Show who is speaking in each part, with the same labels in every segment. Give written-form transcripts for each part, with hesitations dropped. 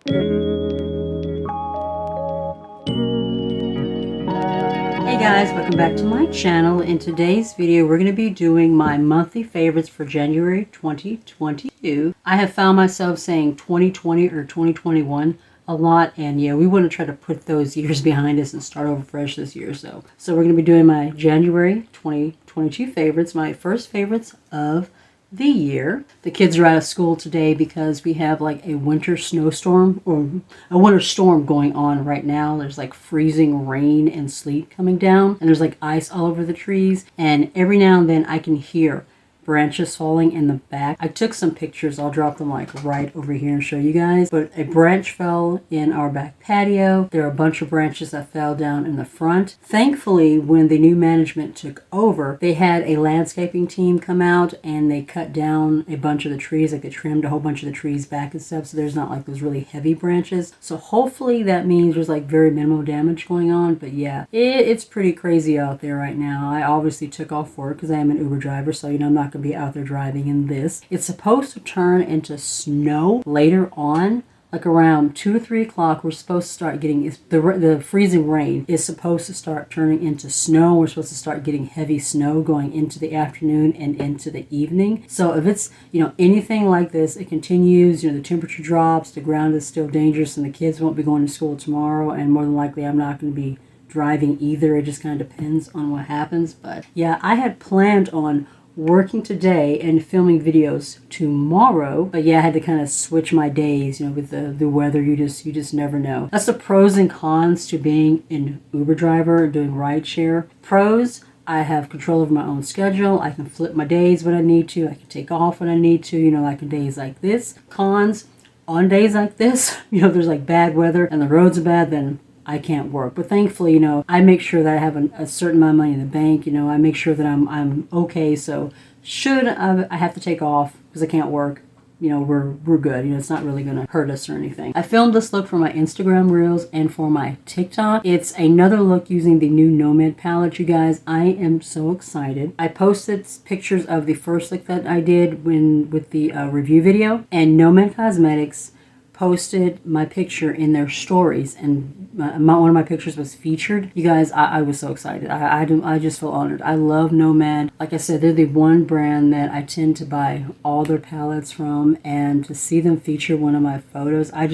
Speaker 1: Hey guys, welcome back to my channel. In today's video, we're going to be doing my monthly favorites for January 2022. I have found myself saying 2020 or 2021 a lot, and yeah, we want to try to put those years behind us and start over fresh this year. So we're going to be doing my January 2022 favorites, my first favorites of the year. The kids are out of school today because we have like a winter snowstorm or a winter storm going on right now. There's like freezing rain and sleet coming down, and there's like ice all over the trees, and every now and then I can hear branches falling in the back. I took some pictures. I'll drop them like right over here and show you guys. But a branch fell in our back patio. There are a bunch of branches that fell down in the front. Thankfully, when the new management took over, they had a landscaping team come out and they cut down a bunch of the trees. Like they trimmed a whole bunch of the trees back and stuff. So there's not like those really heavy branches. So hopefully that means there's like very minimal damage going on. But yeah, it's pretty crazy out there right now. I obviously took off work because I am an Uber driver. So, you know, I'm not going to be out there driving in this. It's supposed to turn into snow later on, like around 2 or 3 o'clock. We're supposed to start getting the freezing rain is supposed to start turning into snow. We're supposed to start getting heavy snow going into the afternoon and into the evening. So if it's, you know, anything like this, it continues, you know, the temperature drops, the ground is still dangerous, and the kids won't be going to school tomorrow, and more than likely I'm not going to be driving either. It just kind of depends on what happens. But yeah, I had planned on working today and filming videos tomorrow, but yeah, I had to kind of switch my days, you know, with the weather. You just never know. That's the pros and cons to being an Uber driver doing rideshare. Pros: I have control over my own schedule. I can flip my days when I need to. I can take off when I need to, you know, like on days like this. Cons: on days like this, you know, there's like bad weather and the roads are bad, then I can't work. But thankfully, you know, I make sure that I have a certain amount of money in the bank. You know, I make sure that I'm okay. So should I have to take off because I can't work, you know, we're good. You know, it's not really going to hurt us or anything. I filmed this look for my Instagram Reels and for my TikTok. It's another look using the new Nomad palette, you guys. I am so excited. I posted pictures of the first look that I did with the review video, and Nomad Cosmetics posted my picture in their stories, and one of my pictures was featured. You guys, I was so excited. I just feel honored. I love Nomad. Like I said, they're the one brand that I tend to buy all their palettes from, and to see them feature one of my photos, I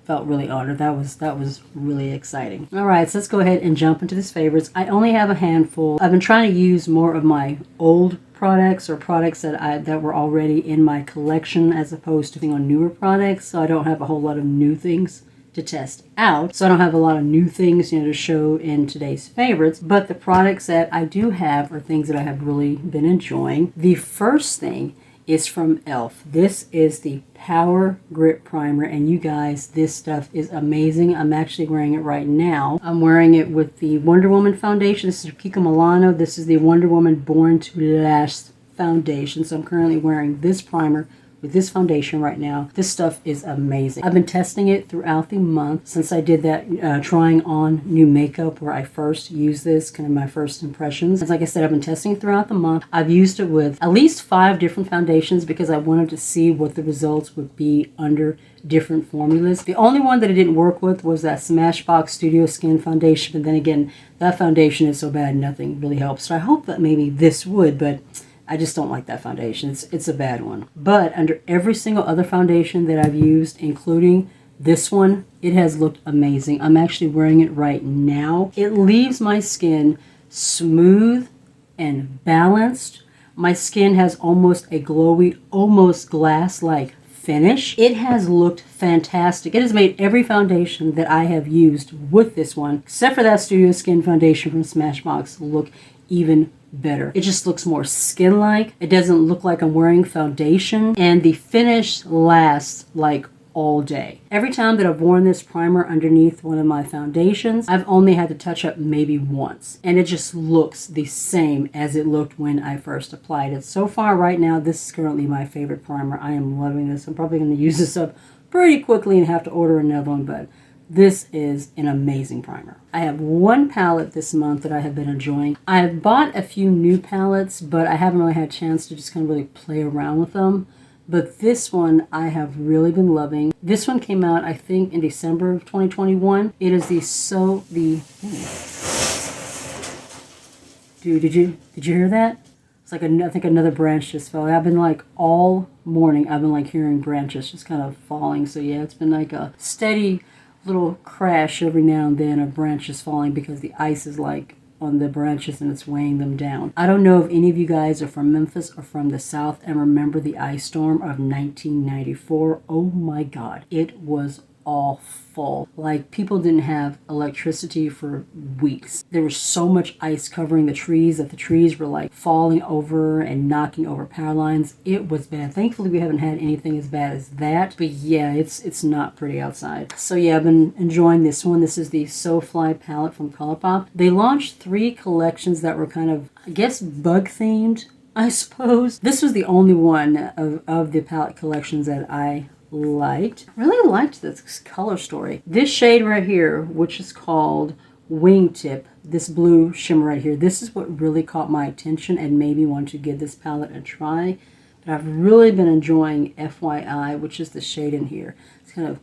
Speaker 1: felt really honored. That was really exciting. All right, so let's go ahead and jump into these favorites. I only have a handful. I've been trying to use more of my old products or products that were already in my collection as opposed to being on newer products, so I don't have a whole lot of new things to test out. So I don't have a lot of new things, you know, to show in today's favorites, but the products that I do have are things that I have really been enjoying. The first thing is from e.l.f. This is the Power Grip Primer, and you guys, this stuff is amazing. I'm actually wearing it right now. I'm wearing it with the Wonder Woman foundation. This is Kiko Milano. This is the Wonder Woman Born to Last foundation. So I'm currently wearing this primer with this foundation right now. This stuff is amazing. I've been testing it throughout the month since I did that trying on new makeup where I first used this, kind of my first impressions. As like I said, I've been testing it throughout the month. I've used it with at least 5 different foundations because I wanted to see what the results would be under different formulas. The only one that it didn't work with was that Smashbox Studio Skin foundation, but then again, that foundation is so bad nothing really helps. So I hope that maybe this would, but I just don't like that foundation. It's a bad one. But under every single other foundation that I've used, including this one, it has looked amazing. I'm actually wearing it right now. It leaves my skin smooth and balanced. My skin has almost a glowy, almost glass-like finish. It has looked fantastic. It has made every foundation that I have used with this one, except for that Studio Skin foundation from Smashbox, look even better. It just looks more skin-like. It doesn't look like I'm wearing foundation, and the finish lasts like all day. Every time that I've worn this primer underneath one of my foundations, I've only had to touch up maybe once, and it just looks the same as it looked when I first applied it. So far right now, this is currently my favorite primer. I am loving this. I'm probably going to use this up pretty quickly and have to order another one, but this is an amazing primer. I have one palette this month that I have been enjoying. I have bought a few new palettes, but I haven't really had a chance to just kind of really play around with them. But this one I have really been loving. This one came out, I think, in December of 2021. It is Dude, did you hear that? It's like I think another branch just fell. I've been like all morning, I've been like hearing branches just kind of falling. So yeah, it's been like a steady little crash every now and then of branches falling because the ice is like on the branches and it's weighing them down. I don't know if any of you guys are from Memphis or from the South and remember the ice storm of 1994. Oh my God, it was awful. Like people didn't have electricity for weeks. There was so much ice covering the trees that the trees were like falling over and knocking over power lines. It was bad. Thankfully we haven't had anything as bad as that, but yeah, it's not pretty outside. So yeah, I've been enjoying this one. This is the So Fly palette from Colourpop. They launched 3 collections that were kind of, I guess, bug themed, I suppose. This was the only one of the palette collections that I really liked this color story. This shade right here, which is called Wingtip, this blue shimmer right here, this is what really caught my attention and made me want to give this palette a try. But I've really been enjoying FYI, which is the shade in here. It's kind of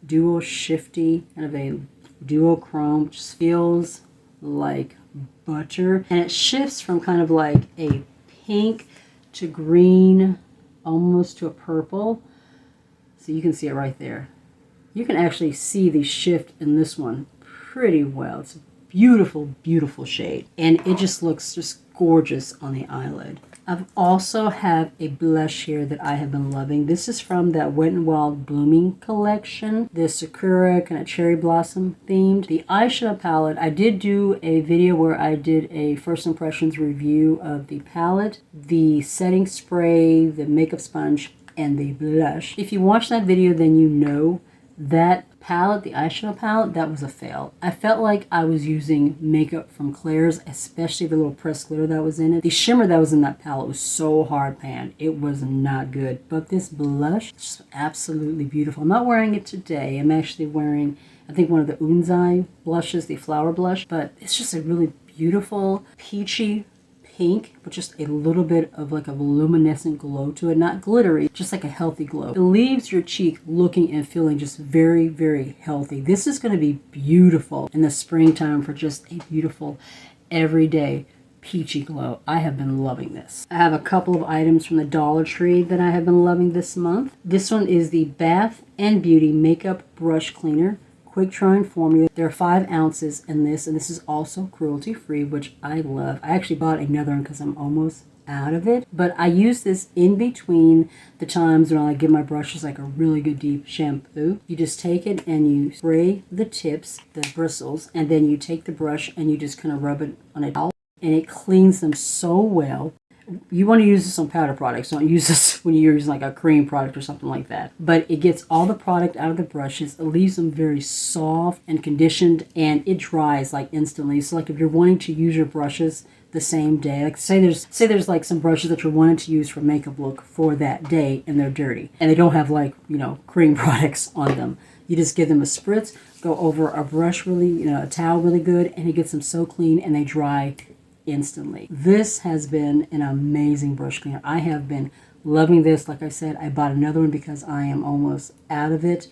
Speaker 1: dual shifty, kind of a duochrome, just feels like butter. And it shifts from kind of like a pink to green, almost to a purple. So you can see it right there. You can actually see the shift in this one pretty well. It's a beautiful, beautiful shade. And it just looks just gorgeous on the eyelid. I've also have a blush here that I have been loving. This is from that Wet n Wild Blooming collection. The Sakura kind of cherry blossom themed. The eyeshadow palette, I did do a video where I did a first impressions review of the palette, the setting spray, the makeup sponge, and the blush. If you watch that video, then you know that palette, the eyeshadow palette, that was a fail. I felt like I was using makeup from Claire's, especially the little pressed glitter that was in it. The shimmer that was in that palette was so hard pan. It was not good. But this blush is just absolutely beautiful. I'm not wearing it today. I'm actually wearing, I think, one of the Untitled blushes, the flower blush. But it's just a really beautiful, peachy pink, but just a little bit of like a luminescent glow to it. Not glittery, just like a healthy glow. It leaves your cheek looking and feeling just very, very healthy. This is going to be beautiful in the springtime for just a beautiful everyday peachy glow. I have been loving this. I have a couple of items from the Dollar Tree that I have been loving this month. This one is the Bath and Beauty Makeup Brush Cleaner. Quick drying formula. There are 5 ounces in this, and this is also cruelty free, which I love. I actually bought another one because I'm almost out of it, but I use this in between the times when I give my brushes like a really good deep shampoo. You just take it and you spray the tips, the bristles, and then you take the brush and you just kind of rub it on a towel, and it cleans them so well. You want to use this on powder products. Don't use this when you're using like a cream product or something like that. But it gets all the product out of the brushes. It leaves them very soft and conditioned, and it dries like instantly. So like if you're wanting to use your brushes the same day, like say there's like some brushes that you're wanting to use for makeup look for that day and they're dirty and they don't have like, cream products on them. You just give them a spritz, go over a brush really, a towel really good, and it gets them so clean and they dry instantly. This has been an amazing brush cleaner. I have been loving this. Like I said, I bought another one because I am almost out of it.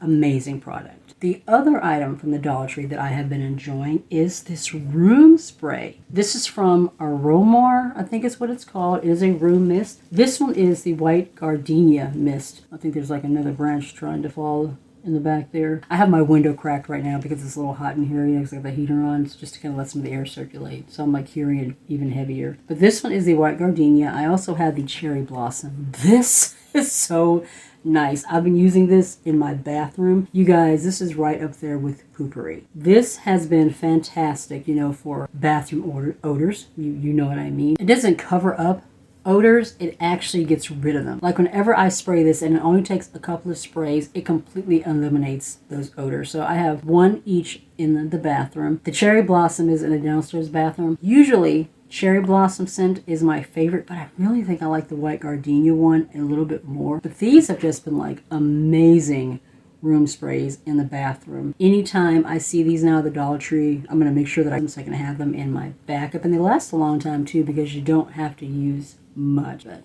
Speaker 1: Amazing product. The other item from the Dollar Tree that I have been enjoying is this room spray. This is from Aromar, I think is what it's called. It is a room mist. This one is the White Gardenia Mist. I think there's like another branch trying to fall in the back there. I have my window cracked right now because it's a little hot in here. Because I got the heater on. It's just to kind of let some of the air circulate. So I'm like hearing it even heavier. But this one is the White Gardenia. I also have the Cherry Blossom. This is so nice. I've been using this in my bathroom. You guys, this is right up there with poopery. This has been fantastic, for bathroom odors. You know what I mean. It doesn't cover up odors, it actually gets rid of them. Like whenever I spray this, and it only takes a couple of sprays, it completely eliminates those odors. So I have one each in the bathroom. The Cherry Blossom is in the downstairs bathroom. Usually Cherry Blossom scent is my favorite, but I really think I like the White Gardenia one a little bit more. But these have just been like amazing room sprays in the bathroom. Anytime I see these now at the Dollar Tree, I'm going to make sure that I can have them in my backup. And they last a long time too because you don't have to use much. But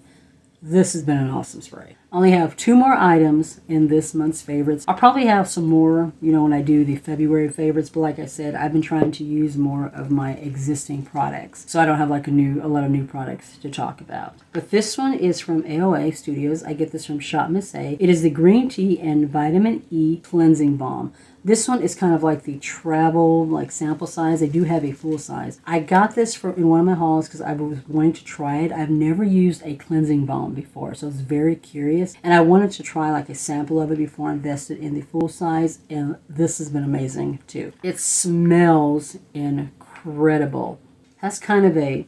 Speaker 1: this has been an awesome spray. I only have 2 more items in this month's favorites. I'll probably have some more, when I do the February favorites, but like I said, I've been trying to use more of my existing products, so I don't have like a lot of new products to talk about. But this one is from AOA Studios. I get this from Shop Miss A. It is the Green Tea and Vitamin E Cleansing Balm. This one is kind of like the travel, like sample size. They do have a full size. I got this in one of my hauls because I was wanting to try it. I've never used a cleansing balm before, so I was very curious. And I wanted to try like a sample of it before I invested in the full size. And this has been amazing too. It smells incredible. Has kind of a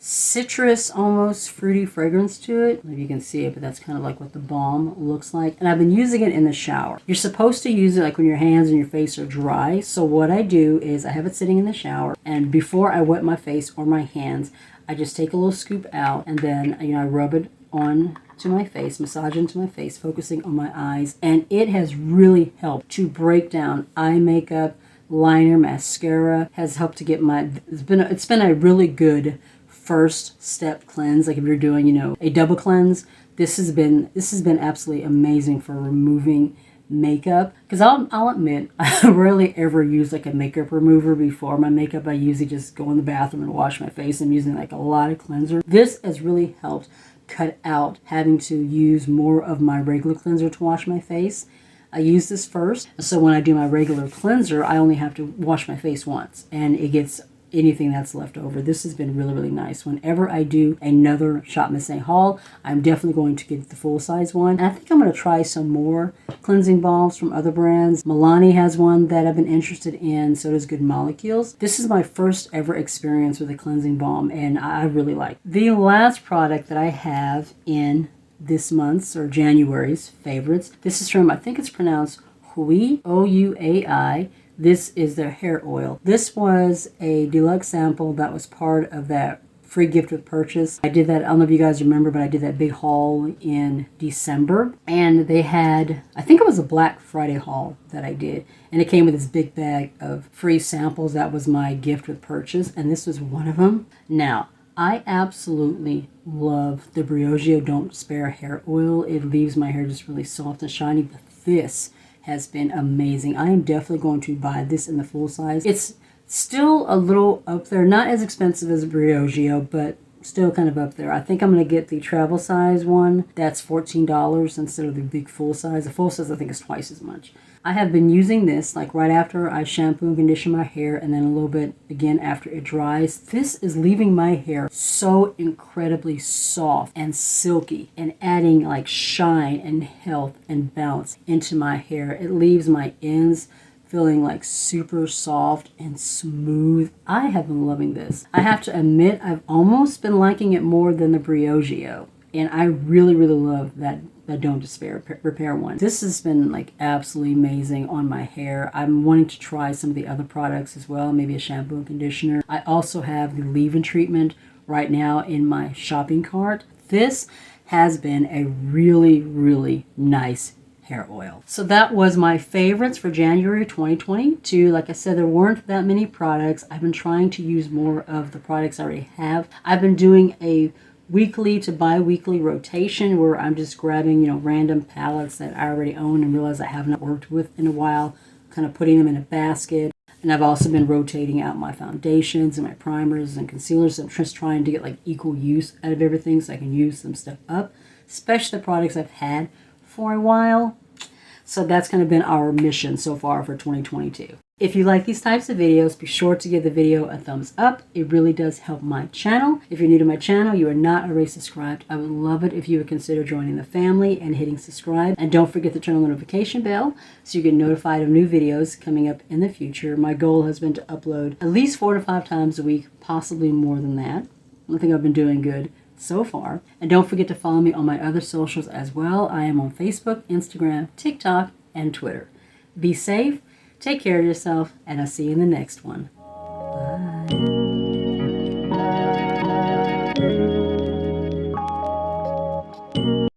Speaker 1: citrus, almost fruity fragrance to it. Maybe you can see it, but that's kind of like what the balm looks like. And I've been using it in the shower. You're supposed to use it like when your hands and your face are dry. So what I do is I have it sitting in the shower, and before I wet my face or my hands, I just take a little scoop out, and then I rub it on to my face, massage into my face, focusing on my eyes. And it has really helped to break down eye makeup, liner, mascara. Has helped to get it's been a really good first step cleanse. Like if you're doing a double cleanse, this has been absolutely amazing for removing makeup, because I'll admit I rarely ever use like a makeup remover before my makeup. I usually just go in the bathroom and wash my face. I'm using like a lot of cleanser. This has really helped cut out having to use more of my regular cleanser to wash my face. I use this first, so when I do my regular cleanser, I only have to wash my face once, and it gets anything that's left over. This has been really, really nice. Whenever I do another Shop Miss A haul, I'm definitely going to get the full size one. And I think I'm going to try some more cleansing balms from other brands. Milani has one that I've been interested in. So does Good Molecules. This is my first ever experience with a cleansing balm, and I really like it. The last product that I have in this month's or January's favorites. This is from, I think it's pronounced Hui, O-U-A-I. This is their hair oil. This was a deluxe sample that was part of that free gift with purchase. I did that, I don't know if you guys remember, but I did that big haul in December. And they had, I think it was a Black Friday haul that I did. And it came with this big bag of free samples. That was my gift with purchase. And this was one of them. Now, I absolutely love the Briogeo Don't Spare hair oil. It leaves my hair just really soft and shiny. But this has been amazing. I am definitely going to buy this in the full size. It's still a little up there, not as expensive as Briogeo, but still kind of up there. I think I'm going to get the travel size one. That's $14 instead of the big full size. The full size I think is twice as much. I have been using this like right after I shampoo and condition my hair, and then a little bit again after it dries. This is leaving my hair so incredibly soft and silky and adding like shine and health and bounce into my hair. It leaves my ends feeling like super soft and smooth. I have been loving this. I have to admit, I've almost been liking it more than the Briogeo, and I really, really love that Don't Despair Repair one. This has been like absolutely amazing on my hair. I'm wanting to try some of the other products as well, maybe a shampoo and conditioner. I also have the leave-in treatment right now in my shopping cart. This has been a really, really nice hair oil. So that was my favorites for January 2022. Like I said, there weren't that many products. I've been trying to use more of the products I already have. I've been doing a weekly to bi-weekly rotation where I'm just grabbing, random palettes that I already own and realize I have not worked with in a while, kind of putting them in a basket. And I've also been rotating out my foundations and my primers and concealers. I'm just trying to get like equal use out of everything so I can use some stuff up, especially the products I've had for a while. So that's kind of been our mission so far for 2022. If you like these types of videos, be sure to give the video a thumbs up. It really does help my channel. If you're new to my channel, you are not already subscribed, I would love it if you would consider joining the family and hitting subscribe. And don't forget to turn on the notification bell so you get notified of new videos coming up in the future. My goal has been to upload at least 4 to 5 times a week, possibly more than that. I think I've been doing good so far. And don't forget to follow me on my other socials as well. I am on Facebook, Instagram, TikTok, and Twitter. Be safe, take care of yourself, and I'll see you in the next one.